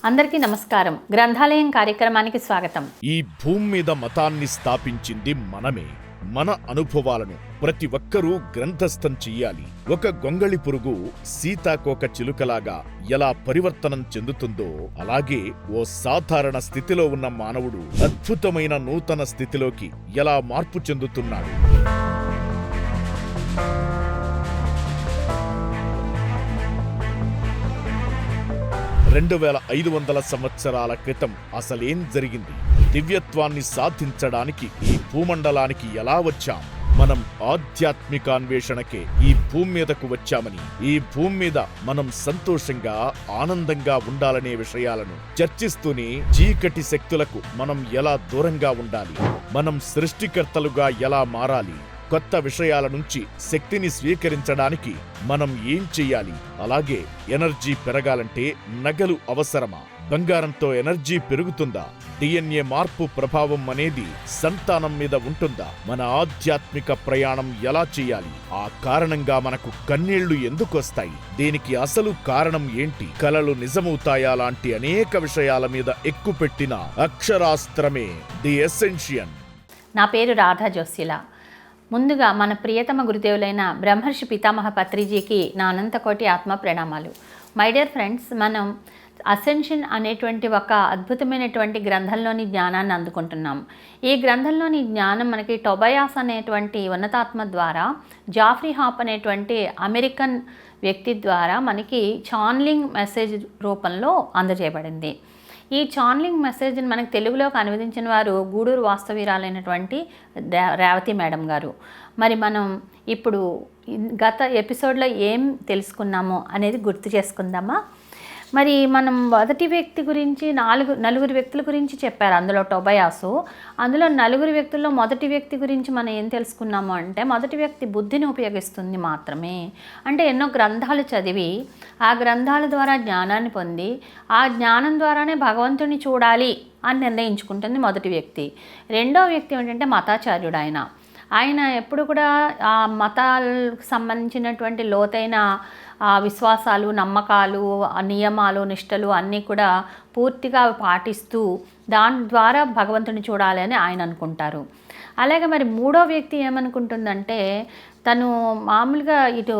అందరికీ నమస్కారం. గ్రంథాలయం కార్యక్రమానికి స్వాగతం. ఈ భూమి మీద మతాన్ని స్థాపించింది మనమే. మన అనుభవాలను ప్రతి ఒక్కరూ గ్రంథస్థం చెయ్యాలి. ఒక గొంగళి పురుగు సీతాకోక చిలుకలాగా ఎలా పరివర్తనం చెందుతుందో అలాగే ఓ సాధారణ స్థితిలో ఉన్న మానవుడు అద్భుతమైన నూతన స్థితిలోకి ఎలా మార్పు చెందుతున్నాడు. 2500 సంవత్సరాల క్రితం అసలేం జరిగింది? దివ్యత్వాన్ని సాధించడానికి ఈ భూమండలానికి ఎలా వచ్చాం? మనం ఆధ్యాత్మిక అన్వేషణకే ఈ భూమి మీదకు వచ్చామని, ఈ భూమి మీద మనం సంతోషంగా ఆనందంగా ఉండాలనే విషయాలను చర్చిస్తూనే చీకటి శక్తులకు మనం ఎలా దూరంగా ఉండాలి, మనం సృష్టికర్తలుగా ఎలా మారాలి, కొత్త విషయాల నుంచి శక్తిని స్వీకరించడానికి మనం ఏం చెయ్యాలి, అలాగే ఎనర్జీ పెరగాలంటే నగలు అవసరమా, బంగారంతో ఎనర్జీ పెరుగుతుందా, డిఎన్ఏ మార్పు ప్రభావం అనేది సంతానం మీద ఉంటుందా, మన ఆధ్యాత్మిక ప్రయాణం ఎలా చెయ్యాలి, ఆ కారణంగా మనకు కన్నీళ్లు ఎందుకొస్తాయి, దీనికి అసలు కారణం ఏంటి, కలలు నిజమవుతాయా లాంటి అనేక విషయాల మీద ఎక్కుపెట్టిన అక్షరాస్త్రమే ది ఎసెన్షియన్. నా పేరు రాధా జోస్యుల. ముందుగా మన ప్రియతమ గురుదేవులైన బ్రహ్మర్షి పితామహ పత్రిజీకి నా అనంతకోటి ఆత్మ ప్రణామాలు. మై డియర్ ఫ్రెండ్స్, మనం అసెన్షన్ అనేటువంటి ఒక అద్భుతమైనటువంటి గ్రంథంలోని జ్ఞానాన్ని అందుకుంటున్నాం. ఈ గ్రంథంలోని జ్ఞానం మనకి టొబయాస్ అనేటువంటి ఉన్నతాత్మ ద్వారా, జాఫ్రీ హాప్ అనేటువంటి అమెరికన్ వ్యక్తి ద్వారా మనకి ఛానలింగ్ మెసేజ్ రూపంలో అందజేయబడింది. ఈ ఛానలింగ్ మెసేజ్ని మనకు తెలుగులోకి అనువదించిన వారు గూడూరు వాస్తవీరాలైనటువంటి రేవతి మేడం గారు. మరి మనం ఇప్పుడు గత ఎపిసోడ్లో ఏం తెలుసుకున్నామో అనేది గుర్తు చేసుకుందామా? మరి మనం మొదటి వ్యక్తి గురించి నలుగురు వ్యక్తుల గురించి చెప్పారు అందులో టొబయాసు. అందులో నలుగురు వ్యక్తుల్లో మొదటి వ్యక్తి గురించి మనం ఏం తెలుసుకున్నాము అంటే, మొదటి వ్యక్తి బుద్ధిని ఉపయోగిస్తుంది మాత్రమే. అంటే ఎన్నో గ్రంథాలు చదివి ఆ గ్రంథాల ద్వారా జ్ఞానాన్ని పొంది ఆ జ్ఞానం ద్వారానే భగవంతుని చూడాలి అని నిర్ణయించుకుంటుంది మొదటి వ్యక్తి. రెండో వ్యక్తి ఏంటంటే మతాచార్యుడు. ఆయన ఎప్పుడు కూడా ఆ మతాలకు సంబంధించినటువంటి లోతైన విశ్వాసాలు, నమ్మకాలు, నియమాలు, నిష్టలు అన్నీ కూడా పూర్తిగా పాటిస్తూ దాని ద్వారా భగవంతుని చూడాలి అని ఆయన అనుకుంటారు. అలాగే మరి మూడో వ్యక్తి ఏమనుకుంటుందంటే, తను మామూలుగా ఇటు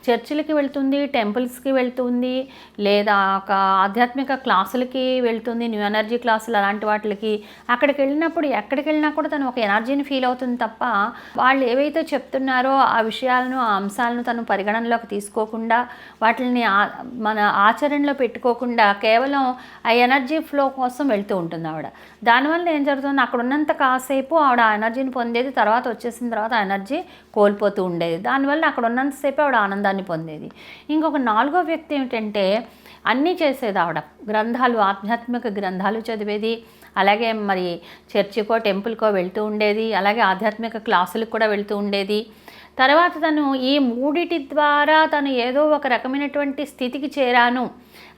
చర్చిలకి వెళ్తుంది, టెంపుల్స్కి వెళ్తుంది, లేదా ఒక ఆధ్యాత్మిక క్లాసులకి వెళ్తుంది, న్యూ ఎనర్జీ క్లాసులు అలాంటి వాటికి. అక్కడికి వెళ్ళినప్పుడు ఎక్కడికి వెళ్ళినా కూడా తను ఒక ఎనర్జీని ఫీల్ అవుతుంది తప్ప వాళ్ళు ఏవైతే చెప్తున్నారో ఆ విషయాలను, ఆ అంశాలను తను పరిగణనలోకి తీసుకోకుండా, వాటిని మన ఆచరణలో పెట్టుకోకుండా కేవలం ఆ ఎనర్జీ ఫ్లో కోసం వెళ్తూ ఉంటుంది ఆవిడ. దానివల్ల ఏం జరుగుతుంది, అక్కడ ఉన్నంత కాసేపు ఆవిడ ఆ ఎనర్జీని పొందేది, తర్వాత వచ్చేసిన తర్వాత ఆ ఎనర్జీ కోల్పోతూ ఉండేది. దానివల్ల అక్కడ ఉన్నంతసేపు ఆవిడ ఆనందాన్ని పొందేది. ఇంకొక నాలుగో వ్యక్తి ఏమిటంటే, అన్నీ చేసేది ఆవిడ. గ్రంథాలు, ఆధ్యాత్మిక గ్రంథాలు చదివేది, అలాగే మరి చర్చికో టెంపుల్కో వెళ్తూ ఉండేది, అలాగే ఆధ్యాత్మిక క్లాసులకు కూడా వెళ్తూ ఉండేది. తర్వాత తను ఈ మూడిటి ద్వారా తను ఏదో ఒక రకమైనటువంటి స్థితికి చేరాను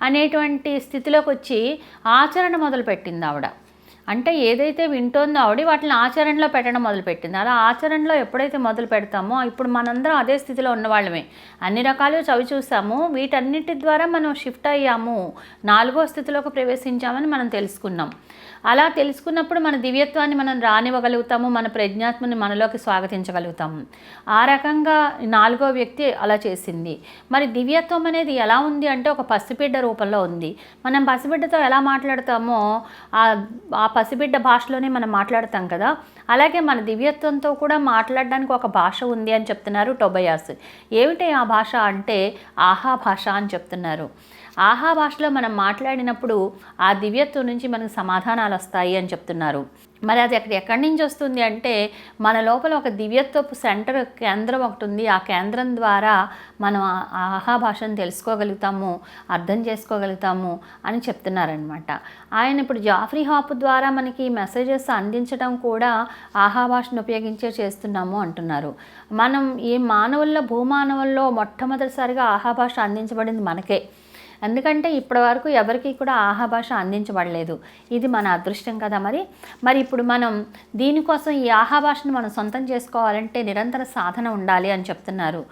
అనేటువంటి స్థితిలోకి వచ్చి ఆచరణ మొదలుపెట్టింది ఆవిడ. అంటే ఏదైతే వింటోందో ఆవిడ వాటిని ఆచరణలో పెట్టడం మొదలుపెట్టింది. అలా ఆచరణలో ఎప్పుడైతే మొదలు పెడతామో, ఇప్పుడు మనందరం అదే స్థితిలో ఉన్నవాళ్ళమే. అన్ని రకాలు చవి చూసాము, వీటన్నిటి ద్వారా మనం షిఫ్ట్ అయ్యాము, 4వ స్థితిలోకి ప్రవేశించామని మనం తెలుసుకున్నాం. అలా తెలుసుకున్నప్పుడు మన దివ్యత్వాన్ని మనం రానివ్వగలుగుతాము, మన ప్రజ్ఞాత్మని మనలోకి స్వాగతించగలుగుతాము. ఆ రకంగా 4వ వ్యక్తి అలా చేసింది. మరి దివ్యత్వం అనేది ఎలా ఉంది అంటే, ఒక పసిబిడ్డ రూపంలో ఉంది. మనం పసిబిడ్డతో ఎలా మాట్లాడతామో ఆ పసిబిడ్డ భాషలోనే మనం మాట్లాడతాం కదా. అలాగే మన దివ్యత్వంతో కూడా మాట్లాడడానికి ఒక భాష ఉంది అని చెప్తున్నారు టొబయాస్. ఏమిటి ఆ భాష అంటే, ఆహా భాష అని చెప్తున్నారు. ఆహా భాషలో మనం మాట్లాడినప్పుడు ఆ దివ్యత్వం నుంచి మనకు సమాధానాలు వస్తాయి అని చెప్తున్నారు. మరి అది ఎక్కడి నుంచి వస్తుంది అంటే, మన లోపల ఒక దివ్యత్వపు సెంటర్, కేంద్రం ఒకటి ఉంది. ఆ కేంద్రం ద్వారా మనం ఆహా భాషను తెలుసుకోగలుగుతాము, అర్థం చేసుకోగలుగుతాము అని చెప్తున్నారనమాట. ఆయన ఇప్పుడు జాఫ్రీ హాప్ ద్వారా మనకి మెసేజెస్ అందించడం కూడా ఆహా భాషను ఉపయోగించే చేస్తున్నాము అంటున్నారు. మనం ఈ మానవుల్లో, భూమానవుల్లో మొట్టమొదటిసారిగా ఆహా భాష అందించబడింది మనకే. ఎందుకంటే ఇప్పటివరకు ఎవరికి కూడా ఆహాభాష అందించబడలేదు. ఇది మన అదృష్టం కదా. మరి ఇప్పుడు మనం దీనికోసం ఈ ఆహాభాషను మనం సొంతం చేసుకోవాలంటే నిరంతర సాధన ఉండాలి అని చెప్తున్నారు.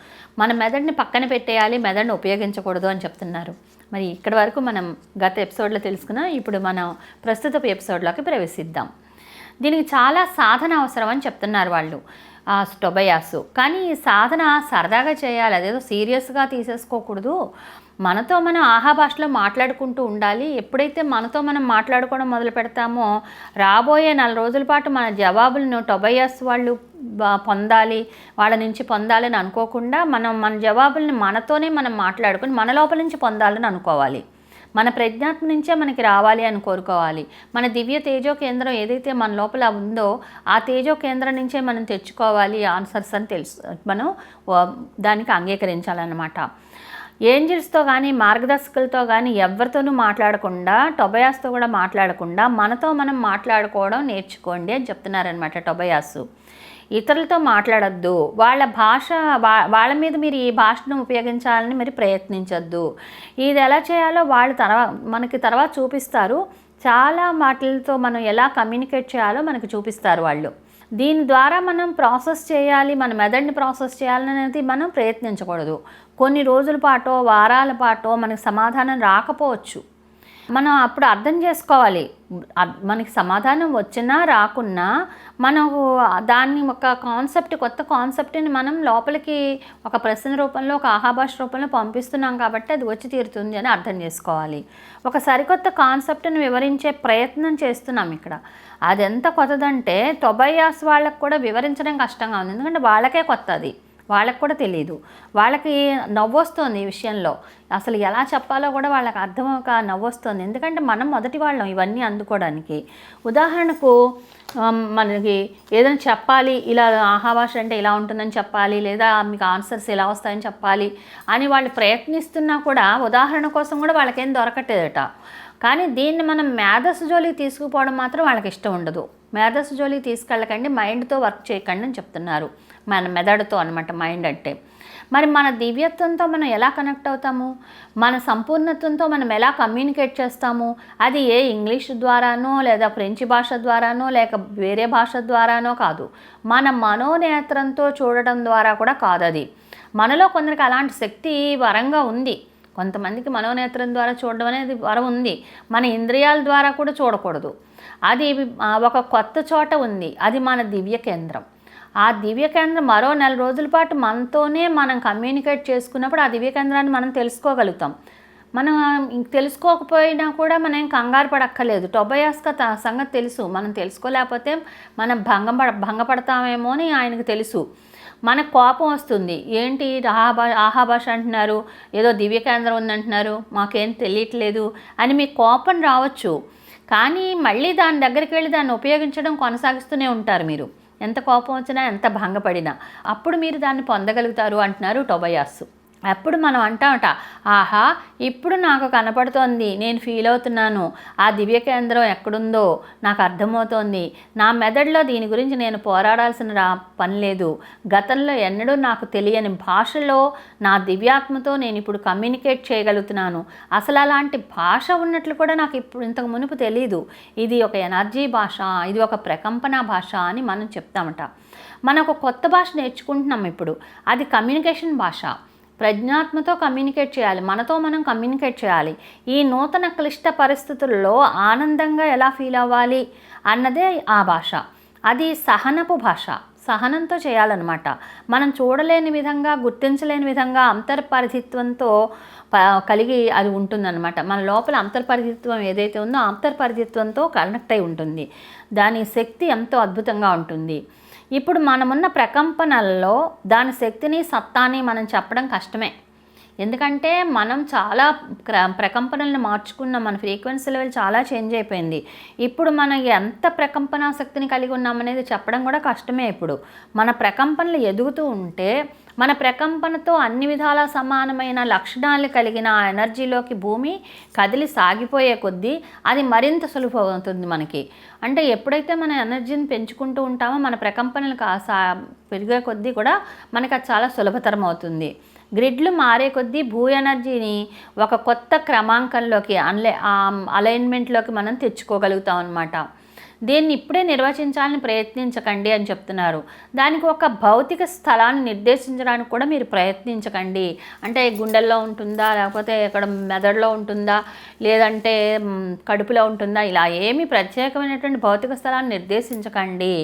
మన మెదడుని పక్కన పెట్టేయాలి, మెదడుని ఉపయోగించకూడదు అని చెప్తున్నారు. మరి ఇక్కడి వరకు మనం గత ఎపిసోడ్లో తెలుసుకున్నాం. ఇప్పుడు మనం ప్రస్తుత ఎపిసోడ్లోకి ప్రవేశిద్దాం. దీనికి చాలా సాధన అవసరం అని చెప్తున్నారు వాళ్ళు, టొబయాస్. కానీ ఈ సాధన సరదాగా చేయాలి, అదేదో సీరియస్గా తీసేసుకోకూడదు. మనతో మనం ఆహాభాషలో మాట్లాడుకుంటూ ఉండాలి. ఎప్పుడైతే మనతో మనం మాట్లాడుకోవడం మొదలు పెడతామో రాబోయే 4 రోజుల పాటు మన జవాబులను టొబయాస్ వాళ్ళు పొందాలి, వాళ్ళ నుంచి పొందాలని అనుకోకుండా మన జవాబుల్ని మనతోనే మనం మాట్లాడుకుని మన లోపల నుంచి పొందాలని అనుకోవాలి. మన ప్రజ్ఞాత్మ నుంచే మనకి రావాలి అని కోరుకోవాలి. మన దివ్య తేజో కేంద్రం ఏదైతే మన లోపల ఉందో ఆ తేజో కేంద్రం నుంచే మనం తెచ్చుకోవాలి ఆన్సర్స్ అని తెలుసు. మనం దానికి అంగీకరించాలన్నమాట. ఏంజిల్స్తో కానీ మార్గదర్శకులతో కానీ ఎవరితోనూ మాట్లాడకుండా, టొబయాస్తో కూడా మాట్లాడకుండా మనతో మనం మాట్లాడుకోవడం నేర్చుకోండి అని చెప్తున్నారనమాట టొబయాస్. ఇతరులతో మాట్లాడద్దు, వాళ్ళ భాష వాళ్ళ మీద మీరు ఈ భాషను ఉపయోగించాలని మీరు ప్రయత్నించద్దు. ఇది ఎలా చేయాలో వాళ్ళు మనకి తర్వాత చూపిస్తారు. చాలా మాటలతో మనం ఎలా కమ్యూనికేట్ చేయాలో మనకి చూపిస్తారు వాళ్ళు. దీని ద్వారా మనం ప్రాసెస్ చేయాలి, మన మెదడుని ప్రాసెస్ చేయాలనేది మనం ప్రయత్నించకూడదు. కొన్ని రోజుల పాటో వారాల పాటో మనకు సమాధానం రాకపోవచ్చు. మనం అప్పుడు అర్థం చేసుకోవాలి, మనకి సమాధానం వచ్చినా రాకున్నా మనకు దాన్ని ఒక కొత్త కాన్సెప్ట్ని మనం లోపలికి ఒక ప్రశ్న రూపంలో, ఒక ఆహాభాష రూపంలో పంపిస్తున్నాం కాబట్టి అది వచ్చి తీరుతుంది అని అర్థం చేసుకోవాలి. ఒక సరికొత్త కాన్సెప్ట్ని వివరించే ప్రయత్నం చేస్తున్నాం ఇక్కడ. అది ఎంత కొత్తదంటే టొబయాస్ వాళ్ళకు కూడా వివరించడం కష్టంగా ఉంది. ఎందుకంటే వాళ్ళకే కొత్త, అది వాళ్ళకు కూడా తెలియదు. వాళ్ళకి నవ్వొస్తుంది ఈ విషయంలో, అసలు ఎలా చెప్పాలో కూడా వాళ్ళకి అర్థమవక నవ్వొస్తుంది. ఎందుకంటే మనం మొదటి వాళ్ళం ఇవన్నీ అందుకోవడానికి. ఉదాహరణకు మనకి ఏదైనా చెప్పాలి, ఇలా ఆహాభాష అంటే ఇలా ఉంటుందని చెప్పాలి, లేదా మీకు ఆన్సర్స్ ఇలా వస్తాయని చెప్పాలి అని వాళ్ళు ప్రయత్నిస్తున్నా కూడా ఉదాహరణ కోసం కూడా వాళ్ళకేం దొరకట్లేదట. కానీ దీన్ని మనం మేధస్సు జోలికి తీసుకుపోవడం మాత్రం వాళ్ళకి ఇష్టం ఉండదు. మేధస్సు జోలికి తీసుకెళ్ళకండి, మైండ్తో వర్క్ చేయకండి అని చెప్తున్నారు. మన మెదడుతో అనమాట మైండ్ అంటే. మరి మన దివ్యత్వంతో మనం ఎలా కనెక్ట్ అవుతాము, మన సంపూర్ణత్వంతో మనం ఎలా కమ్యూనికేట్ చేస్తాము? అది ఏ ఇంగ్లీష్ ద్వారానో, లేదా ఫ్రెంచ్ భాష ద్వారానో, లేక వేరే భాష ద్వారానో కాదు. మన మనోనేత్రంతో చూడటం ద్వారా కూడా కాదు. అది మనలో కొందరికి అలాంటి శక్తి వరంగా ఉంది. కొంతమందికి మనోనేత్రం ద్వారా చూడడం అనేది వరం ఉంది. మన ఇంద్రియాల ద్వారా కూడా చూడకూడదు. అది ఒక కొత్త చోట ఉంది, అది మన దివ్య కేంద్రం. ఆ దివ్య కేంద్రం మరో 4 రోజుల పాటు మనతోనే మనం కమ్యూనికేట్ చేసుకున్నప్పుడు ఆ దివ్య కేంద్రాన్ని మనం తెలుసుకోగలుగుతాం. మనం తెలుసుకోకపోయినా కూడా మనం కంగారు పడక్కర్లేదు. టొబయాస్కి సంగతి తెలుసు. మనం తెలుసుకోలేకపోతే మనం భంగపడతామేమో అని ఆయనకు తెలుసు. మనకు కోపం వస్తుంది, ఏంటి ఆహాభాష అంటున్నారు, ఏదో దివ్య కేంద్రం ఉందంటున్నారు, మాకేం తెలియట్లేదు అని మీకు కోపం రావచ్చు. కానీ మళ్ళీ దాని దగ్గరికి వెళ్ళి దాన్ని ఉపయోగించడం కొనసాగిస్తూనే ఉంటారు మీరు, ఎంత కోపం వచ్చినా, ఎంత భంగపడినా. అప్పుడు మీరు దాన్ని పొందగలుగుతారు అంటున్నారు టొబయాస్. అప్పుడు మనం అంటామట, ఆహా ఇప్పుడు నాకు కనపడుతోంది, నేను ఫీల్ అవుతున్నాను, ఆ దివ్య కేంద్రం ఎక్కడుందో నాకు అర్థమవుతోంది, నా మెదడులో దీని గురించి నేను పోరాడాల్సిన పని లేదు, గతంలో ఎన్నడూ నాకు తెలియని భాషలో నా దివ్యాత్మతో నేను ఇప్పుడు కమ్యూనికేట్ చేయగలుగుతున్నాను, అసలు అలాంటి భాష ఉన్నట్లు కూడా నాకు ఇప్పుడు ఇంతకు మునుపు తెలియదు, ఇది ఒక ఎనర్జీ భాష, ఇది ఒక ప్రకంపన భాష అని మనం చెప్తామట. మనం ఒక కొత్త భాష నేర్చుకుంటున్నాం ఇప్పుడు, అది కమ్యూనికేషన్ భాష. ప్రజ్ఞాత్మతో కమ్యూనికేట్ చేయాలి, మనతో మనం కమ్యూనికేట్ చేయాలి. ఈ నూతన క్లిష్ట పరిస్థితుల్లో ఆనందంగా ఎలా ఫీల్ అవ్వాలి అన్నదే ఆ భాష. అది సహనపు భాష, సహనంతో చేయాలన్నమాట. మనం చూడలేని విధంగా, గుర్తించలేని విధంగా అంతర్పరిధిత్వంతో కలిగి అది ఉంటుందన్నమాట. మన లోపల అంతర్పరిధిత్వం ఏదైతే ఉందో అంతర్పరిధిత్వంతో కనెక్ట్ అయి ఉంటుంది. దాని శక్తి ఎంతో అద్భుతంగా ఉంటుంది. ఇప్పుడు మనమున్న ప్రకంపనల్లో దాని శక్తిని, సత్తాని మనం చెప్పడం కష్టమే. ఎందుకంటే మనం చాలా ప్రకంపనలను మార్చుకున్నాం, మన ఫ్రీక్వెన్సీ లెవెల్ చాలా చేంజ్ అయిపోయింది. ఇప్పుడు మనం ఎంత ప్రకంపన శక్తిని కలిగి ఉన్నామనేది చెప్పడం కూడా కష్టమే. ఇప్పుడు మన ప్రకంపనలు ఎదుగుతూ ఉంటే మన ప్రకంపనతో అన్ని విధాల సమానమైన లక్షణాలు కలిగిన ఆ ఎనర్జీలోకి భూమి కదిలి సాగిపోయే కొద్దీ అది మరింత సులభం అవుతుంది మనకి. అంటే ఎప్పుడైతే మన ఎనర్జీని పెంచుకుంటూ ఉంటామో మన ప్రకంపనలు పెరిగే కొద్దీ కూడా మనకి అది చాలా సులభతరం అవుతుంది. గ్రిడ్లు మారే కొద్దీ భూ ఎనర్జీని ఒక కొత్త క్రమాంకంలోకి అలైన్మెంట్లోకి మనం తెచ్చుకోగలుగుతాం అన్నమాట. దీన్ని ఇప్పుడే నిర్వచించాలని ప్రయత్నించకండి అని చెప్తున్నారు. దానికి ఒక భౌతిక స్థలాన్ని నిర్దేశించడానికి కూడా మీరు ప్రయత్నించకండి. అంటే గుండెల్లో ఉంటుందా, లేకపోతే ఇక్కడ మెదడులో ఉంటుందా, లేదంటే కడుపులో ఉంటుందా, ఇలా ఏమీ ప్రత్యేకమైనటువంటి భౌతిక స్థలాన్ని నిర్దేశించకండి.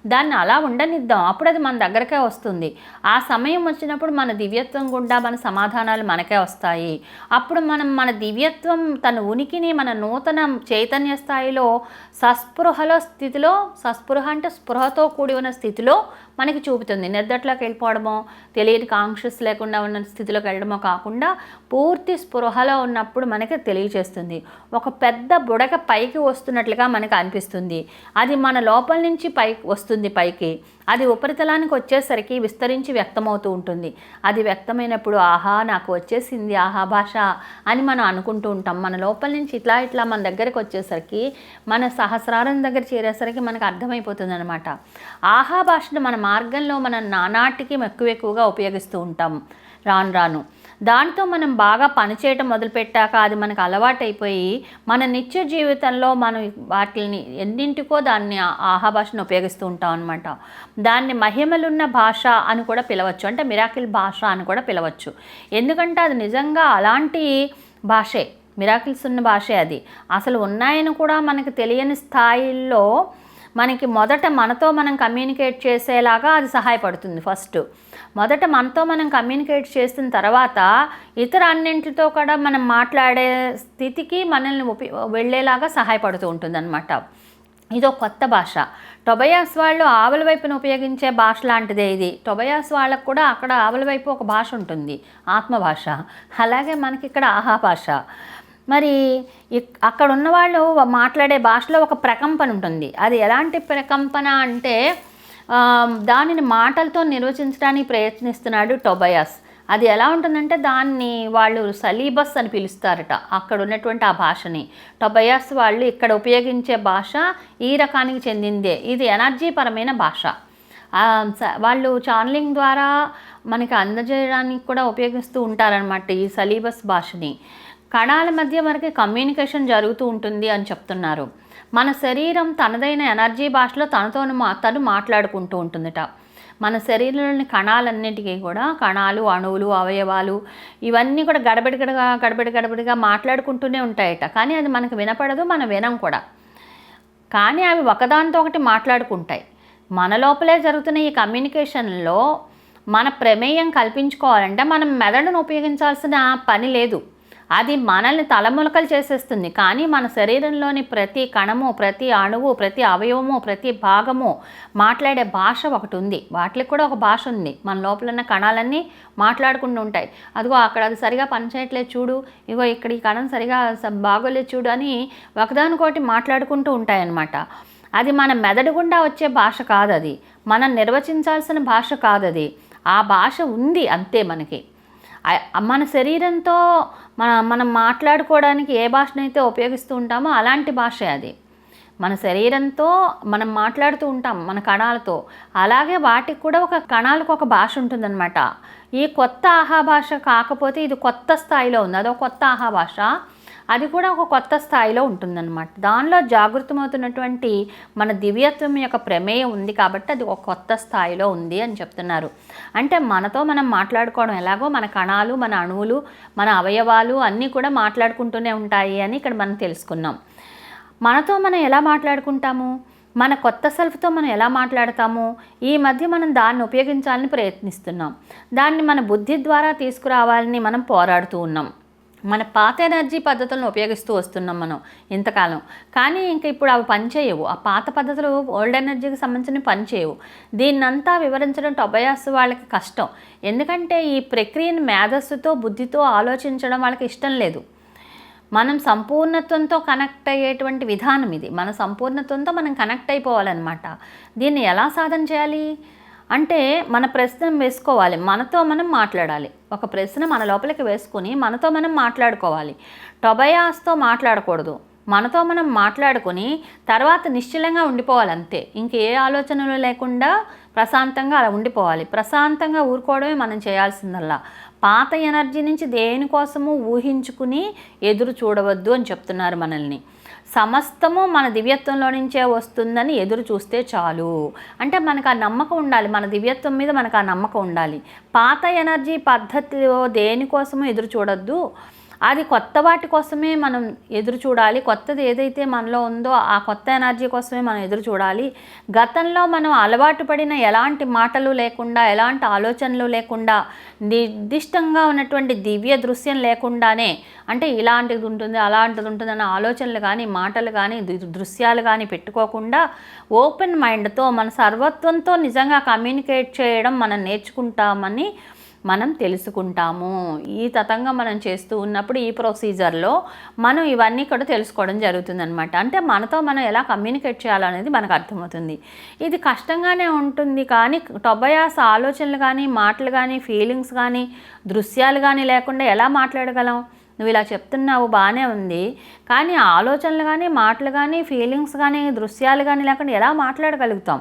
దాన్ని అలా ఉండనిద్దాం, అప్పుడు అది మన దగ్గరకే వస్తుంది. ఆ సమయం వచ్చినప్పుడు మన దివ్యత్వం గుండా మన సమాధానాలు మనకే వస్తాయి. అప్పుడు మనం మన దివ్యత్వం తన ఉనికిని మన నూతన చైతన్య స్థాయిలో సస్పృహ అంటే స్పృహతో కూడి ఉన్న స్థితిలో మనకి చూపుతుంది. నిద్రలోకి వెళ్ళిపోవడమో, తెలియని కాన్షియస్ లేకుండా ఉన్న స్థితిలోకి వెళ్ళడమో కాకుండా పూర్తి స్పృహలో ఉన్నప్పుడు మనకి తెలియచేస్తుంది. ఒక పెద్ద బుడగ పైకి వస్తున్నట్లుగా మనకు అనిపిస్తుంది. అది మన లోపల నుంచి పైకి వస్తుంది. పైకి అది ఉపరితలానికి వచ్చేసరికి విస్తరించి వ్యక్తమవుతూ ఉంటుంది. అది వ్యక్తమైనప్పుడు ఆహా నాకు వచ్చేసింది ఆహా భాష అని మనం అనుకుంటూ ఉంటాం. మన లోపల నుంచి ఇట్లా మన దగ్గరికి వచ్చేసరికి, మన సహస్రారం దగ్గర చేరేసరికి మనకు అర్థమైపోతుంది అనమాట. ఆహా భాషను మన మార్గంలో మనం నానాటికి ఎక్కువగా ఉపయోగిస్తూ ఉంటాం రాను. దాంతో మనం బాగా పనిచేయటం మొదలుపెట్టాక అది మనకు అలవాటైపోయి మన నిత్య జీవితంలో మనం వాటిని ఎన్నింటికో దాన్ని ఆహా భాషను ఉపయోగిస్తూ ఉంటాం అనమాట. దాన్ని మహిమలున్న భాష అని కూడా పిలవచ్చు, అంటే మిరాకిల్ భాష అని కూడా పిలవచ్చు. ఎందుకంటే అది నిజంగా అలాంటి భాషే, మిరాకిల్స్ ఉన్న భాషే. అది అసలు ఉన్నాయని కూడా మనకు తెలియని స్థాయిల్లో మనకి మొదట మనతో మనం కమ్యూనికేట్ చేసేలాగా అది సహాయపడుతుంది. మొదట మనతో మనం కమ్యూనికేట్ చేసిన తర్వాత ఇతర అన్నింటితో కూడా మనం మాట్లాడే స్థితికి మనల్ని వెళ్ళేలాగా సహాయపడుతూ ఉంటుందన్నమాట. ఇదో కొత్త భాష. టొబయాస్ వాళ్ళు ఆవుల వైపును ఉపయోగించే భాష లాంటిదే ఇది. టొబయాస్ వాళ్ళకు కూడా అక్కడ ఆవుల వైపు ఒక భాష ఉంటుంది, ఆత్మ భాష. అలాగే మనకి ఇక్కడ ఆహా భాష. మరి అక్కడ ఉన్నవాళ్ళు మాట్లాడే భాషలో ఒక ప్రకంపన ఉంటుంది. అది ఎలాంటి ప్రకంపన అంటే దానిని మాటలతో నిర్వచించడానికి ప్రయత్నిస్తున్నాడు టొబయాస్. అది ఎలా ఉంటుందంటే దాన్ని వాళ్ళు సలీబస్ అని పిలుస్తారట అక్కడ ఉన్నటువంటి ఆ భాషని. టొబయాస్ వాళ్ళు ఇక్కడ ఉపయోగించే భాష ఈ రకానికి చెందిందే. ఇది ఎనర్జీ పరమైన భాష. వాళ్ళు ఛానలింగ్ ద్వారా మనకి అందజేయడానికి కూడా ఉపయోగిస్తూ ఉంటారనమాట ఈ సలీబస్ భాషని. కణాల మధ్య మనకి కమ్యూనికేషన్ జరుగుతూ ఉంటుంది అని చెప్తున్నారు. మన శరీరం తనదైన ఎనర్జీ భాషలో తను మాట్లాడుకుంటూ ఉంటుందట. మన శరీరంలోని కణాలన్నిటికీ కూడా, కణాలు, అణువులు, అవయవాలు ఇవన్నీ కూడా గడబడిగా మాట్లాడుకుంటూనే ఉంటాయట. కానీ అది మనకు వినపడదు, మనం వినం కూడా. కానీ అవి ఒకదానితో ఒకటి మాట్లాడుకుంటాయి. మన లోపలే జరుగుతున్న ఈ కమ్యూనికేషన్లో మన ప్రమేయం కల్పించుకోవాలంటే మనం మెదడును ఉపయోగించాల్సిన పని లేదు. అది మనల్ని తలములకలు చేసేస్తుంది. కానీ మన శరీరంలోని ప్రతి కణము, ప్రతి అణువు, ప్రతి అవయవము, ప్రతి భాగము మాట్లాడే భాష ఒకటి ఉంది. వాటికి కూడా ఒక భాష ఉంది. మన లోపల ఉన్న కణాలన్నీ మాట్లాడుకుంటూ ఉంటాయి. అదిగో అక్కడ అది సరిగా పనిచేయట్లేదు చూడు, ఇగో ఇక్కడ ఈ కణం సరిగా బాగోలేదు చూడు అని ఒకదానికోటి మాట్లాడుకుంటూ ఉంటాయన్నమాట. అది మన మెదడు గుండా వచ్చే భాష కాదు. అది మనం నిర్వచించాల్సిన భాష కాదు. అది ఆ భాష ఉంది అంతే. మనకి మన శరీరంతో మనం మాట్లాడుకోవడానికి ఏ భాషనైతే ఉపయోగిస్తూ ఉంటామో అలాంటి భాషే అది. మన శరీరంతో మనం మాట్లాడుతూ ఉంటాం మన కణాలతో. అలాగే వాటికి కూడా కణాలకు ఒక భాష ఉంటుందన్నమాట. ఈ కొత్త ఆహా భాష కాకపోతే ఇది కొత్త స్థాయిలో ఉంది. అదొక కొత్త ఆహా భాష. అది కూడా ఒక కొత్త స్థాయిలో ఉంటుందన్నమాట. దానిలో జాగృతమవుతున్నటువంటి మన దివ్యత్వం యొక్క ప్రమేయం ఉంది కాబట్టి అది ఒక కొత్త స్థాయిలో ఉంది అని చెప్తున్నారు. అంటే మనతో మనం మాట్లాడుకోవడం ఎలాగో మన కణాలు, మన అణువులు, మన అవయవాలు అన్నీ కూడా మాట్లాడుకుంటూనే ఉంటాయి అని ఇక్కడ మనం తెలుసుకున్నాం. మనతో మనం ఎలా మాట్లాడుకుంటాము, మన కొత్త సెల్ఫ్తో మనం ఎలా మాట్లాడతాము, ఈ మధ్య మనం దాన్ని ఉపయోగించాలని ప్రయత్నిస్తున్నాం. దాన్ని మన బుద్ధి ద్వారా తీసుకురావాలని మనం పోరాడుతూ ఉన్నాం. మన పాత ఎనర్జీ పద్ధతులను ఉపయోగిస్తూ వస్తున్నాం మనం ఇంతకాలం. కానీ ఇంకా ఇప్పుడు అవి పనిచేయవు. ఆ పాత పద్ధతులు ఓల్డ్ ఎనర్జీకి సంబంధించిన పనిచేయవు. దీన్నంతా వివరించడం టొబయాస్ వాళ్ళకి కష్టం. ఎందుకంటే ఈ ప్రక్రియను మేధస్సుతో, బుద్ధితో ఆలోచించడం వాళ్ళకి ఇష్టం లేదు. మనం సంపూర్ణత్వంతో కనెక్ట్ అయ్యేటువంటి విధానం ఇది. మన సంపూర్ణత్వంతో మనం కనెక్ట్ అయిపోవాలన్నమాట. దీన్ని ఎలా సాధన చేయాలి అంటే మన ప్రశ్న వేసుకోవాలి, మనతో మనం మాట్లాడాలి. ఒక ప్రశ్న మన లోపలికి వేసుకొని మనతో మనం మాట్లాడుకోవాలి. టొబయాస్తో మాట్లాడకూడదు. మనతో మనం మాట్లాడుకొని తర్వాత నిశ్చలంగా ఉండిపోవాలి అంతే. ఇంకే ఆలోచనలు లేకుండా ప్రశాంతంగా అలా ఉండిపోవాలి. ప్రశాంతంగా ఊరుకోవడమే మనం చేయాల్సిందల్లా. పాత ఎనర్జీ నుంచి దేనికోసము ఊహించుకుని ఎదురు చూడవద్దు అని చెప్తున్నారు మనల్ని. సమస్తము మన దివ్యత్వంలో నుంచే వస్తుందని ఎదురు చూస్తే చాలు. అంటే మనకు ఆ నమ్మకం ఉండాలి, మన దివ్యత్వం మీద మనకు ఆ నమ్మకం ఉండాలి. పాత ఎనర్జీ పద్ధతిలో దేనికోసము ఎదురు చూడొద్దు, అది కొత్త వాటి కోసమే మనం ఎదురు చూడాలి. కొత్తది ఏదైతే మనలో ఉందో ఆ కొత్త ఎనర్జీ కోసమే మనం ఎదురు చూడాలి. గతంలో మనం అలవాటు పడిన ఎలాంటి మాటలు లేకుండా, ఎలాంటి ఆలోచనలు లేకుండా, నిర్దిష్టంగా ఉన్నటువంటి దివ్య దృశ్యం లేకుండానే, అంటే ఇలాంటిది ఉంటుంది అలాంటిది ఉంటుంది అన్న ఆలోచనలు కానీ, మాటలు కానీ, దృశ్యాలు కానీ పెట్టుకోకుండా ఓపెన్ మైండ్తో మన సర్వత్వంతో నిజంగా కమ్యూనికేట్ చేయడం మనం నేర్చుకుంటామని మనం తెలుసుకుంటాము. ఈ తతంగా మనం చేస్తూ ఉన్నప్పుడు ఈ ప్రొసీజర్లో మనం ఇవన్నీ కూడా తెలుసుకోవడం జరుగుతుందనమాట. అంటే మనతో మనం ఎలా కమ్యూనికేట్ చేయాలనేది మనకు అర్థమవుతుంది. ఇది కష్టంగానే ఉంటుంది, కానీ టొబయాస్ ఆలోచనలు కానీ, మాటలు కానీ, ఫీలింగ్స్ కానీ, దృశ్యాలు కానీ లేకుండా ఎలా మాట్లాడగలం? నువ్వు ఇలా చెప్తున్నావు బాగానే ఉంది, కానీ ఆలోచనలు కానీ, మాటలు కానీ, ఫీలింగ్స్ కానీ, దృశ్యాలు కానీ లేకుండా ఎలా మాట్లాడగలుగుతాం?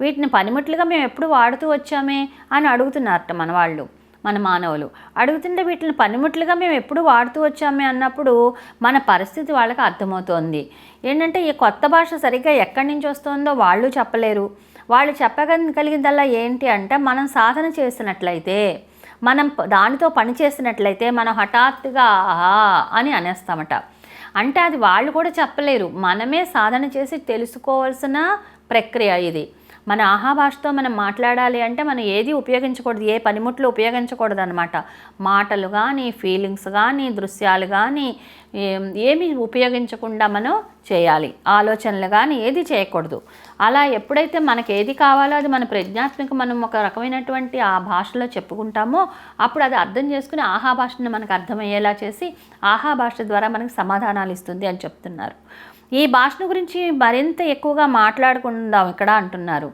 వీటిని పనిముట్లుగా మేము ఎప్పుడు వాడుతూ వచ్చామే అని అడుగుతున్నారట మన వాళ్ళు, మన మానవులు. అడుగుతుంటే వీటిని పనిముట్లుగా మేము ఎప్పుడు వాడుతూ వచ్చామే అన్నప్పుడు మన పరిస్థితి వాళ్ళకి అర్థమవుతోంది. ఏంటంటే ఈ కొత్త భాష సరిగ్గా ఎక్కడి నుంచి వస్తుందో వాళ్ళు చెప్పలేరు. వాళ్ళు చెప్పగలిగిందల్లా ఏంటి అంటే, మనం సాధన చేసినట్లయితే, మనం దానితో పని చేసినట్లయితే మనం హఠాత్తుగా ఆహా అని అనేస్తామట. అంటే అది వాళ్ళు కూడా చెప్పలేరు, మనమే సాధన చేసి తెలుసుకోవాల్సిన ప్రక్రియ ఇది. మన ఆహా భాషతో మనం మాట్లాడాలి అంటే మనం ఏది ఉపయోగించకూడదు, ఏ పనిముట్లు ఉపయోగించకూడదు అనమాట. మాటలు కానీ, ఫీలింగ్స్ కానీ, దృశ్యాలు కానీ ఏమి ఉపయోగించకుండా మనం చేయాలి. ఆలోచనలు కానీ ఏది చేయకూడదు. అలా ఎప్పుడైతే మనకు ఏది కావాలో అది మన ప్రజ్ఞాత్మక మనం ఒక రకమైనటువంటి ఆ భాషలో చెప్పుకుంటామో అప్పుడు అది అర్థం చేసుకుని ఆహా భాషను మనకు అర్థమయ్యేలా చేసి ఆహా భాష ద్వారా మనకు సమాధానాలు ఇస్తుంది అని చెప్తున్నారు. ఈ భాషను గురించి మరింత ఎక్కువగా మాట్లాడుకుందాం ఇక్కడ అంటున్నారు.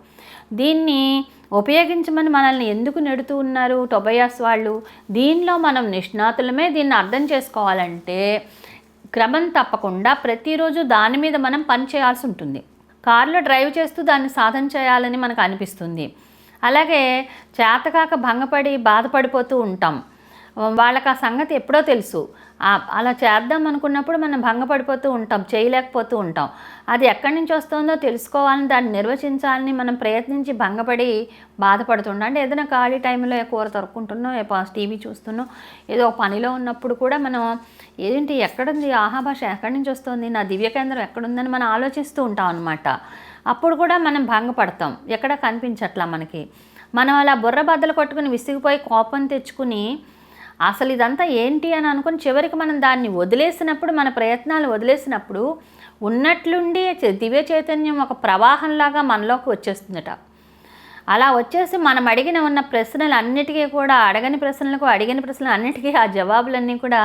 దీన్ని ఉపయోగించమని మనల్ని ఎందుకు నెడుతూ ఉన్నారు టొబయాస్ వాళ్ళు? దీనిలో మనం నిష్ణాతులమే. దీన్ని అర్థం చేసుకోవాలంటే క్రమం తప్పకుండా ప్రతిరోజు దాని మీద మనం పని చేయాల్సి ఉంటుంది. కారులో డ్రైవ్ చేస్తూ దాన్ని సాధన చేయాలని మనకు అనిపిస్తుంది. అలాగే చేతకాక భంగపడి బాధపడిపోతూ ఉంటాం. వాళ్ళకి ఆ సంగతి ఎప్పుడో తెలుసు. అలా చేద్దాం అనుకున్నప్పుడు మనం భంగపడిపోతూ ఉంటాం, చేయలేకపోతూ ఉంటాం. అది ఎక్కడి నుంచి వస్తుందో తెలుసుకోవాలని, దాన్ని నిర్వచించాలని మనం ప్రయత్నించి భంగపడి బాధపడుతుంటాం. అంటే ఏదైనా ఖాళీ టైంలో కూర తొరుక్కుంటున్నాం, టీవీ చూస్తున్నాం, ఏదో ఒక పనిలో ఉన్నప్పుడు కూడా మనం ఏంటి ఎక్కడుంది ఆహా భాష, ఎక్కడి నుంచి వస్తుంది, నా దివ్య కేంద్రం ఎక్కడుందని మనం ఆలోచిస్తూ ఉంటాం అన్నమాట. అప్పుడు కూడా మనం భంగపడతాం, ఎక్కడ కనిపించట్లా మనకి. మనం అలా బుర్ర బద్దలు కొట్టుకుని విసిగిపోయి కోపం తెచ్చుకుని అసలు ఇదంతా ఏంటి అని అనుకుని చివరికి మనం దాన్ని వదిలేసినప్పుడు, మన ప్రయత్నాలు వదిలేసినప్పుడు ఉన్నట్లుండి దివ్య చైతన్యం ఒక ప్రవాహంలాగా మనలోకి వచ్చేస్తుందట. అలా వచ్చేసి మనం అడిగిన ఉన్న ప్రశ్నలు అన్నిటికీ కూడా, అడగని ప్రశ్నలకు అడిగిన ప్రశ్నలు అన్నిటికీ ఆ జవాబులన్నీ కూడా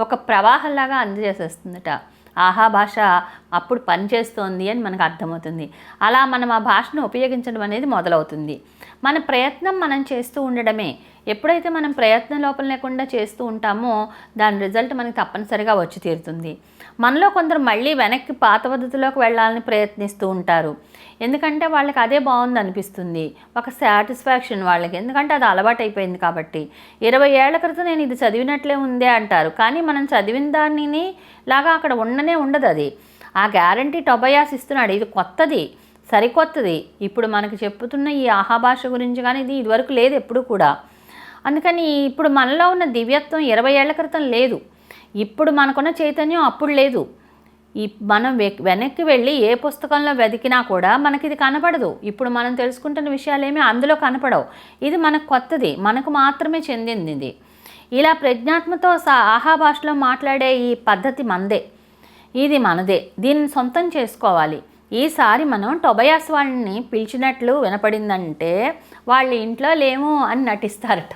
ఒక ప్రవాహంలాగా అందజేసేస్తుందట. ఆహా భాష అప్పుడు పనిచేస్తోంది అని మనకు అర్థమవుతుంది. అలా మనం ఆ భాషను ఉపయోగించడం అనేది మొదలవుతుంది. మన ప్రయత్నం మనం చేస్తూ ఉండడమే. ఎప్పుడైతే మనం ప్రయత్నం లోపం లేకుండా చేస్తూ ఉంటామో దాని రిజల్ట్ మనకి తప్పనిసరిగా వచ్చి తీరుతుంది. మనలో కొందరు మళ్ళీ వెనక్కి పాత పద్ధతిలోకి వెళ్ళాలని ప్రయత్నిస్తూ ఉంటారు. ఎందుకంటే వాళ్ళకి అదే బాగుంది అనిపిస్తుంది, ఒక సాటిస్ఫాక్షన్ వాళ్ళకి, ఎందుకంటే అది అలవాటు అయిపోయింది కాబట్టి. 20 ఏళ్ల క్రితం నేను ఇది చదివినట్లే ఉందే అంటారు, కానీ మనం చదివిన దానిని లాగా అక్కడ ఉండనే ఉండదు అది. ఆ గ్యారంటీ టొబయాస్ ఇస్తున్నాడు. ఇది కొత్తది, సరికొత్తది. ఇప్పుడు మనకు చెప్పుతున్న ఈ ఆహా భాష గురించి కానీ ఇది ఇదివరకు లేదు ఎప్పుడు కూడా. అందుకని ఇప్పుడు మనలో ఉన్న దివ్యత్వం 20 ఏళ్ల క్రితం లేదు, ఇప్పుడు మనకున్న చైతన్యం అప్పుడు లేదు. మనం వెనక్కి వెళ్ళి ఏ పుస్తకంలో వెతికినా కూడా మనకి ఇది కనపడదు. ఇప్పుడు మనం తెలుసుకుంటున్న విషయాలు ఏమీ అందులో కనపడవు. ఇది మనకు కొత్తది, మనకు మాత్రమే చెందింది ఇది. ఇలా ప్రజ్ఞాత్మతో ఆహా భాషలో మాట్లాడే ఈ పద్ధతి మనదే, ఇది మనదే. దీన్ని సొంతం చేసుకోవాలి. ఈసారి మనం టొబయాస్ వాళ్ళని పిలిచినట్లు వినపడిందంటే వాళ్ళ ఇంట్లో లేము అని నటిస్తారట.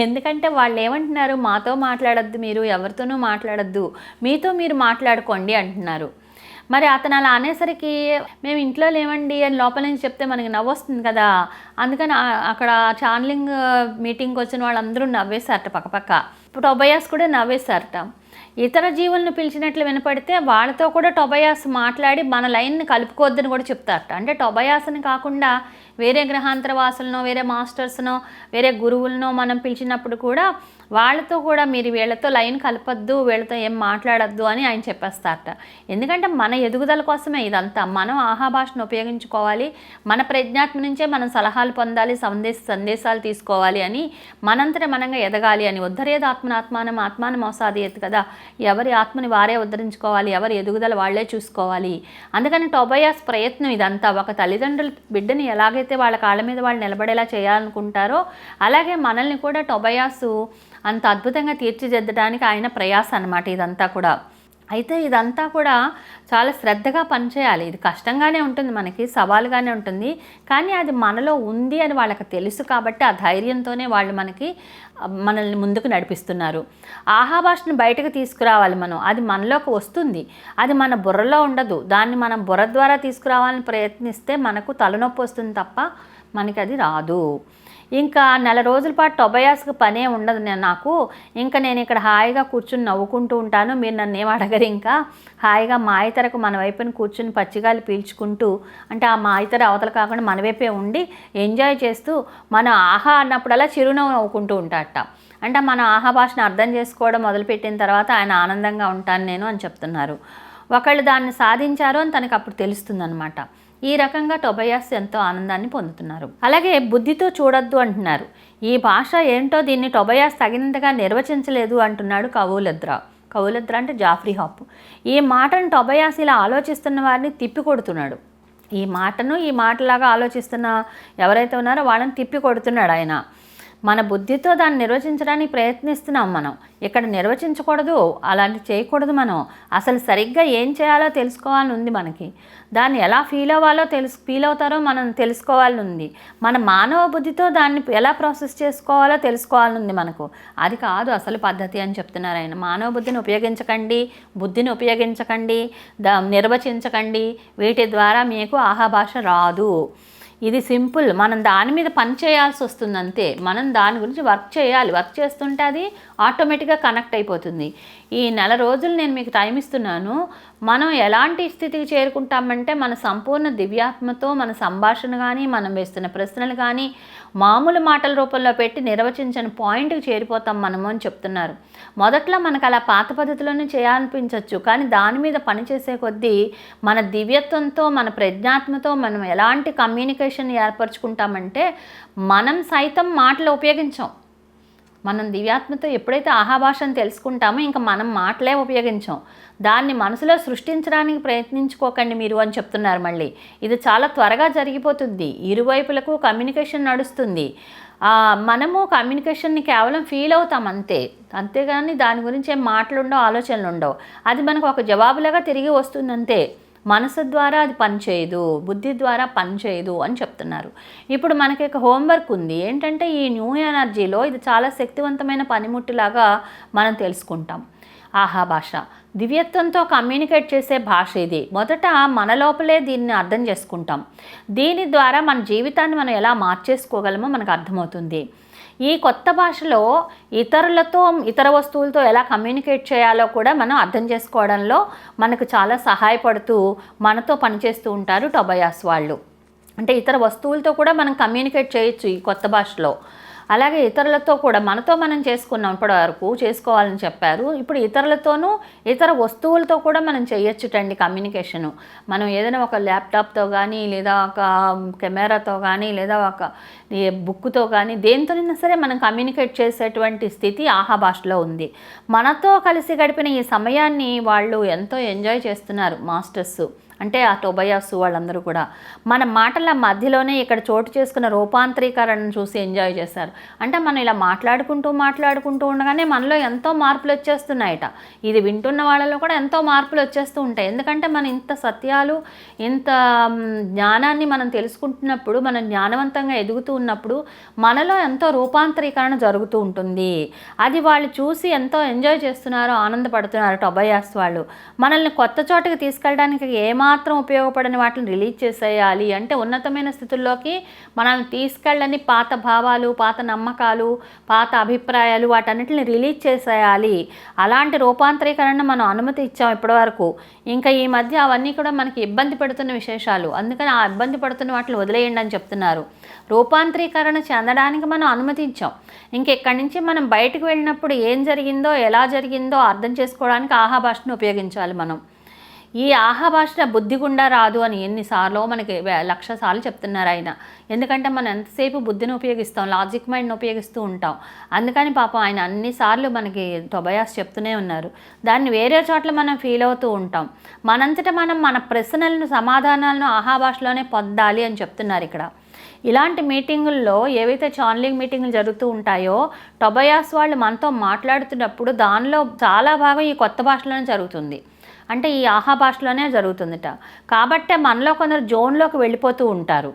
ఎందుకంటే వాళ్ళు ఏమంటున్నారు, మాతో మాట్లాడద్దు, మీరు ఎవరితోనూ మాట్లాడద్దు, మీతో మీరు మాట్లాడుకోండి అంటున్నారు. మరి అతను అలా అనేసరికి మేము ఇంట్లో లేవండి అని లోపల నుంచి చెప్తే మనకి నవ్వు వస్తుంది కదా. అందుకని అక్కడ ఛానలింగ్ మీటింగ్కి వచ్చిన వాళ్ళందరూ నవ్వేశారట పక్కపక్క. టొబయాస్ కూడా నవ్వేశారట. ఇతర జీవులను పిలిచినట్లు వినపడితే వాళ్ళతో కూడా టొబయాస్ మాట్లాడి మన లైన్ని కలుపుకోవద్దని కూడా చెప్తారట. అంటే టొబయాస్ని కాకుండా వేరే గ్రహాంతర వాసులనో, వేరే మాస్టర్స్నో, వేరే గురువులనో మనం పిలిచినప్పుడు కూడా వాళ్ళతో కూడా మీరు వీళ్ళతో లైన్ కలపద్దు, వీళ్ళతో ఏం మాట్లాడద్దు అని ఆయన చెప్పేస్తారట. ఎందుకంటే మన ఎదుగుదల కోసమే ఇదంతా. మనం ఆహాభాషను ఉపయోగించుకోవాలి, మన ప్రజ్ఞాత్మ నుంచే మనం సలహాలు పొందాలి, సందేశాలు తీసుకోవాలి అని, మనంతట మనంగా ఎదగాలి అని. ఉద్ధరేది ఆత్మనాత్మానం ఆత్మానం మోసాదియత్ కదా, ఎవరి ఆత్మని వారే ఉద్ధరించుకోవాలి, ఎవరి ఎదుగుదల వాళ్ళే చూసుకోవాలి. అందుకని టోబయాస్ ప్రయత్నం ఇదంతా. ఒక తల్లిదండ్రులు బిడ్డని ఎలాగైతే వాళ్ళ కాళ్ళ మీద వాళ్ళు నిలబడేలా చేయాలనుకుంటారో అలాగే మనల్ని కూడా టోబయాసు అంత అద్భుతంగా తీర్చిదిద్దడానికి ఆయన ప్రయాస అన్నమాట ఇదంతా కూడా. అయితే ఇదంతా కూడా చాలా శ్రద్ధగా పనిచేయాలి. ఇది కష్టంగానే ఉంటుంది, మనకి సవాలుగానే ఉంటుంది, కానీ అది మనలో ఉంది అని వాళ్ళకి తెలుసు కాబట్టి ఆ ధైర్యంతోనే వాళ్ళు మనల్ని ముందుకు నడిపిస్తున్నారు. ఆహాభాషను బయటకు తీసుకురావాలి మనం. అది మనలోకి వస్తుంది, అది మన బుర్రలో ఉండదు. దాన్ని మనం బుర్ర ద్వారా తీసుకురావాలని ప్రయత్నిస్తే మనకు తలనొప్పి వస్తుంది తప్ప మనకి అది రాదు. ఇంకా నెల రోజుల పాటు టోబయాస్కి పనే ఉండదు నాకు. ఇంకా నేను ఇక్కడ హాయిగా కూర్చుని నవ్వుకుంటూ ఉంటాను, మీరు నన్ను ఏం అడగరు. ఇంకా హాయిగా మాయతరకు మన వైపుని కూర్చుని పచ్చిగాలి పీల్చుకుంటూ, అంటే ఆ మాయతర అవతల కాకుండా మన వైపే ఉండి ఎంజాయ్ చేస్తూ మనం ఆహా అన్నప్పుడల్లా చిరునవ్వు నవ్వుకుంటూ ఉంటాడట. అంటే మన ఆహా భాషను అర్థం చేసుకోవడం మొదలుపెట్టిన తర్వాత ఆయన ఆనందంగా ఉంటాను నేను అని చెప్తున్నారు. ఒకళ్ళు దాన్ని సాధించారు అని తనకు అప్పుడు తెలుస్తుందన్నమాట. ఈ రకంగా టోబయాస్ ఎంతో ఆనందాన్ని పొందుతున్నారు. అలాగే బుద్ధితో చూడొద్దు అంటున్నారు. ఈ భాష ఏంటో దీన్ని టోబయాస్ తగినంతగా నిర్వచించలేదు అంటున్నాడు కవులద్ర. కవులద్ర అంటే జాఫ్రీ హాప్. ఈ మాటను టోబయాస్ ఇలా ఆలోచిస్తున్న వారిని తిప్పి కొడుతున్నాడు. ఈ మాటలాగా ఆలోచిస్తున్న ఎవరైతే ఉన్నారో వాళ్ళని తిప్పి కొడుతున్నాడు ఆయన. మన బుద్ధితో దాన్ని నిర్వచించడానికి ప్రయత్నిస్తున్నాం మనం. ఇక్కడ నిర్వచించకూడదు, అలాంటి చేయకూడదు. మనం అసలు సరిగ్గా ఏం చేయాలో తెలుసుకోవాలని ఉంది మనకి. దాన్ని ఎలా ఫీల్ అవుతారో మనం తెలుసుకోవాలని ఉంది. మన మానవ బుద్ధితో దాన్ని ఎలా ప్రాసెస్ చేసుకోవాలో తెలుసుకోవాలని ఉంది మనకు. అది కాదు అసలు పద్ధతి అని చెప్తున్నారు ఆయన. మానవ బుద్ధిని ఉపయోగించకండి, బుద్ధిని ఉపయోగించకండి, నిర్వచించకండి. వీటి ద్వారా మీకు ఆహాభాష రాదు. ఇది సింపుల్. మనం దాని మీద పని చేయాల్సి వస్తుంది అంతే. మనం దాని గురించి వర్క్ చేయాలి. వర్క్ చేస్తుంటే అది ఆటోమేటిక్గా కనెక్ట్ అయిపోతుంది. ఈ నెల రోజులు నేను మీకు టైం ఇస్తున్నాను. మనం ఎలాంటి స్థితికి చేరుకుంటామంటే మన సంపూర్ణ దివ్యాత్మతో మన సంభాషణ కానీ, మనం వేస్తున్న ప్రశ్నలు కానీ మామూలు మాటల రూపంలో పెట్టి నిర్వచించని పాయింట్కి చేరిపోతాం మనము అని చెప్తున్నారు. మొదట్లో మనకు అలా పాత పద్ధతిలోనే చేయాలనిపించవచ్చు, కానీ దాని మీద పనిచేసే కొద్దీ మన దివ్యత్వంతో, మన ప్రజ్ఞాత్మతో మనం ఎలాంటి కమ్యూనికేషన్ ఏర్పరచుకుంటామంటే మనం సైతం మాటలు ఉపయోగించాం. మనం దివ్యాత్మతో ఎప్పుడైతే ఆహాభాషను తెలుసుకుంటామో ఇంకా మనం మాటలే ఉపయోగించాం. దాన్ని మనసులో సృష్టించడానికి ప్రయత్నించుకోకండి మీరు అని చెప్తున్నారు. మళ్ళీ ఇది చాలా త్వరగా జరిగిపోతుంది. ఇరువైపులకు కమ్యూనికేషన్ నడుస్తుంది. మనము కమ్యూనికేషన్ని కేవలం ఫీల్ అవుతాం అంతేగాని దాని గురించి ఏం మాటలు ఉండవు, ఆలోచనలు ఉండవు. అది మనకు ఒక జవాబులాగా తిరిగి వస్తుంది అంతే. మనసు ద్వారా అది పనిచేయదు, బుద్ధి ద్వారా పనిచేయదు అని చెప్తున్నారు. ఇప్పుడు మనకి ఒక హోంవర్క్ ఉంది. ఏంటంటే ఈ న్యూ ఎనర్జీలో ఇది చాలా శక్తివంతమైన పనిముట్టులాగా మనం తెలుసుకుంటాం. ఆహాభాష దివ్యత్వంతో కమ్యూనికేట్ చేసే భాష ఇది. మొదట మన లోపలే దీన్ని అర్థం చేసుకుంటాం. దీని ద్వారా మన జీవితాన్ని మనం ఎలా మార్చేసుకోగలమో మనకు అర్థమవుతుంది. ఈ కొత్త భాషలో ఇతరులతో, ఇతర వస్తువులతో ఎలా కమ్యూనికేట్ చేయాలో కూడా మనం అర్థం చేసుకోవడంలో మనకు చాలా సహాయపడుతూ మనతో పనిచేస్తూ ఉంటారు టోబయాస్ వాళ్ళు. అంటే ఇతర వస్తువులతో కూడా మనం కమ్యూనికేట్ చేయొచ్చు ఈ కొత్త భాషలో. అలాగే ఇతరులతో కూడా మనతో మనం చేసుకున్నాం ఇప్పటి వరకు, చేసుకోవాలని చెప్పారు. ఇప్పుడు ఇతరులతోనూ, ఇతర వస్తువులతో కూడా మనం చేయొచ్చుటండి కమ్యూనికేషను. మనం ఏదైనా ఒక ల్యాప్టాప్తో కానీ, లేదా ఒక కెమెరాతో కానీ, లేదా ఒక బుక్తో కానీ, దేంతోనైనా సరే మనం కమ్యూనికేట్ చేసేటువంటి స్థితి ఆహాభాషలో ఉంది. మనతో కలిసి గడిపిన ఈ సమయాన్ని వాళ్ళు ఎంతో ఎంజాయ్ చేస్తున్నారు మాస్టర్స్. అంటే ఆ టోబయాస్ వాళ్ళందరూ కూడా మన మాటల మధ్యలోనే ఇక్కడ చోటు చేసుకున్న రూపాంతరీకరణను చూసి ఎంజాయ్ చేశారు. అంటే మనం ఇలా మాట్లాడుకుంటూ ఉండగానే మనలో ఎంతో మార్పులు వచ్చేస్తున్నాయట. ఇది వింటున్న వాళ్ళలో కూడా ఎంతో మార్పులు వచ్చేస్తూ ఉంటాయి. ఎందుకంటే మనం ఇంత సత్యాలు, ఇంత జ్ఞానాన్ని మనం తెలుసుకుంటున్నప్పుడు, మనం జ్ఞానవంతంగా ఎదుగుతూ ఉన్నప్పుడు మనలో ఎంతో రూపాంతరీకరణ జరుగుతూ ఉంటుంది. అది వాళ్ళు చూసి ఎంతో ఎంజాయ్ చేస్తున్నారు, ఆనందపడుతున్నారు టోబయాస్ వాళ్ళు. మనల్ని కొత్త చోటకి తీసుకెళ్ళడానికి ఏమాత్రం ఏమాత్రం ఉపయోగపడని వాటిని రిలీజ్ చేసేయాలి. అంటే ఉన్నతమైన స్థితుల్లోకి మనం తీసుకెళ్ళని పాత భావాలు, పాత నమ్మకాలు, పాత అభిప్రాయాలు వాటన్నిటిని రిలీజ్ చేసేయాలి. అలాంటి రూపాంతరీకరణ మనం అనుమతి ఇచ్చాం ఇప్పటివరకు. ఇంకా ఈ మధ్య అవన్నీ కూడా మనకి ఇబ్బంది పెడుతున్న విశేషాలు. అందుకని ఆ ఇబ్బంది పడుతున్న వాటిని వదిలేయండి అని చెప్తున్నారు. రూపాంతరీకరణ చెందడానికి మనం అనుమతించాం. ఇంకెక్కడి నుంచి మనం బయటకు వెళ్ళినప్పుడు ఏం జరిగిందో, ఎలా జరిగిందో అర్థం చేసుకోవడానికి ఆహా భాషను ఉపయోగించాలి మనం. ఈ ఆహా భాష బుద్ధి గుండా రాదు అని ఎన్నిసార్లు మనకి 1,00,000 సార్లు చెప్తున్నారు ఆయన. ఎందుకంటే మనం ఎంతసేపు బుద్ధిని ఉపయోగిస్తాం, లాజిక్ మైండ్ని ఉపయోగిస్తూ ఉంటాం. అందుకని పాపం ఆయన అన్నిసార్లు మనకి టొబయాస్ చెప్తూనే ఉన్నారు. దాన్ని వేరే చోట్ల మనం ఫీల్ అవుతూ ఉంటాం. మనంతటా మనం మన ప్రశ్నలను, సమాధానాలను ఆహా భాషలోనే పొందాలి అని చెప్తున్నారు ఇక్కడ. ఇలాంటి మీటింగుల్లో ఏవైతే ఛానలింగ్ మీటింగులు జరుగుతూ ఉంటాయో, టొబయాస్ వాళ్ళు మనతో మాట్లాడుతున్నప్పుడు దానిలో చాలా భాగం ఈ కొత్త భాషలోనే జరుగుతుంది. అంటే ఈ ఆహా భాషలోనే జరుగుతుందట. కాబట్టే మనలో కొందరు జోన్లోకి వెళ్ళిపోతూ ఉంటారు.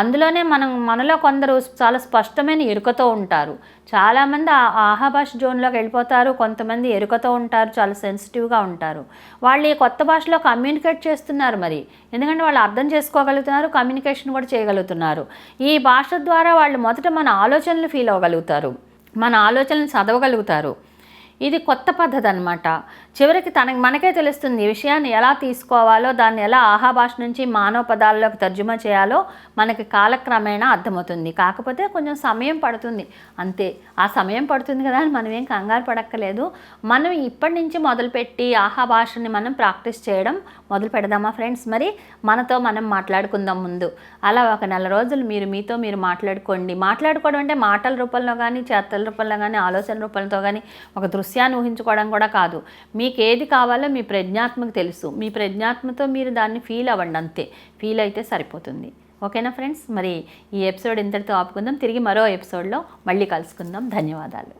అందులోనే మనలో కొందరు చాలా స్పష్టమైన ఎరుకతో ఉంటారు. చాలామంది ఆహా భాష జోన్లోకి వెళ్ళిపోతారు. కొంతమంది ఎరుకతో ఉంటారు, చాలా సెన్సిటివ్గా ఉంటారు. వాళ్ళు ఈ కొత్త భాషలో కమ్యూనికేట్ చేస్తున్నారు మరి. ఎందుకంటే వాళ్ళు అర్థం చేసుకోగలుగుతున్నారు, కమ్యూనికేషన్ కూడా చేయగలుగుతున్నారు. ఈ భాష ద్వారా వాళ్ళు మొదట మన ఆలోచనలు ఫీల్ అవ్వగలుగుతారు, మన ఆలోచనలు చదవగలుగుతారు. ఇది కొత్త పద్ధతి అనమాట. చివరికి మనకే తెలుస్తుంది ఈ విషయాన్ని ఎలా తీసుకోవాలో, దాన్ని ఎలా ఆహా భాష నుంచి మానవ పదాల్లోకి తర్జుమా చేయాలో మనకి కాలక్రమేణా అర్థమవుతుంది. కాకపోతే కొంచెం సమయం పడుతుంది అంతే. ఆ సమయం పడుతుంది కదా అని మనం ఏం కంగారు పడక్కలేదు. మనం ఇప్పటి నుంచి మొదలుపెట్టి ఆహా భాషని మనం ప్రాక్టీస్ చేయడం మొదలు పెడదామా ఫ్రెండ్స్? మరి మనతో మనం మాట్లాడుకుందాం ముందు. అలా ఒక 4 రోజులు మీతో మీరు మాట్లాడుకోవడం అంటే మాటల రూపంలో కానీ, చేతల రూపంలో కానీ, ఆలోచన రూపంతో కానీ ఒక దృశ్యాన్ని ఊహించుకోవడం కూడా కాదు. మీకు ఏది కావాలో మీ ప్రజ్ఞాత్మకు తెలుసు. మీ ప్రజ్ఞాత్మతో మీరు దాన్ని ఫీల్ అవ్వండి అంతే. ఫీల్ అయితే సరిపోతుంది. ఓకేనా ఫ్రెండ్స్? మరి ఈ ఎపిసోడ్ ఇంతటితో ఆపుకుందాం. తిరిగి మరో ఎపిసోడ్లో మళ్ళీ కలుసుకుందాం. ధన్యవాదాలు.